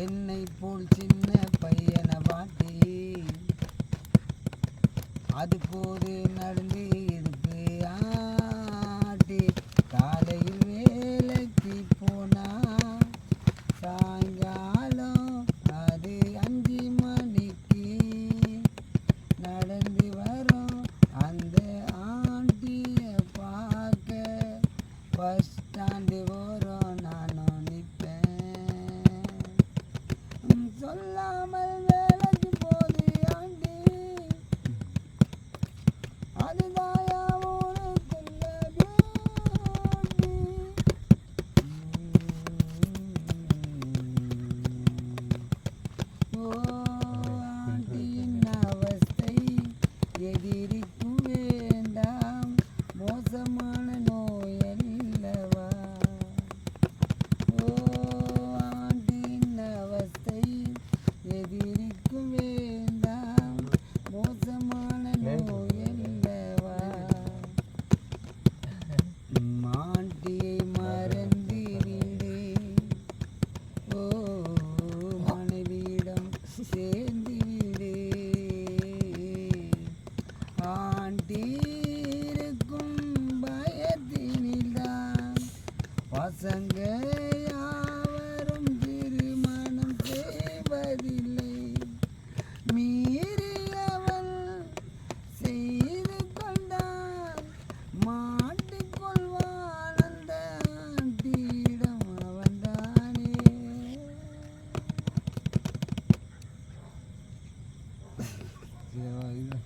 என்னை போல் சின்ன பையனை வாட்டி அது போது நடந்து இருக்கு ஆட்டி காலையில் வேலைக்கு போனா சாயங்காலம் அது 5 மணிக்கு நடந்து வரும் அந்த ஆண்டியை பார்க்க பஸ் ஸ்டாண்டு வரும் நானும் நிற்பேன் சொல்லாமல் வேலைக்கு போது ஆண்டி அதுதாயா ஊருக்குள்ள பியூட்டி ஓ ஆண்டியின் அவஸ்தை எதிரிக்கும் வேண்டாம் மோசமான நோய் அல்லவா ஓ ஆண்டியின் அவஸ்தை எதிரிக்கும் வேண்டாம் மோசமான நோய் அல்லவா மாண்டியை மறந்து விடு ஓ மனைவியிடம் சேர்ந்து விடு ஆண்டி இருக்கும் பயத்தினில்தான் பசங்க யாவரும் திருமணம் செய்வதில்லை மீறி அவள் செய்து கொண்டால் மாட்டிக்கொள்வான் அந்த ஆண்டியிடம் அவன்தானே இது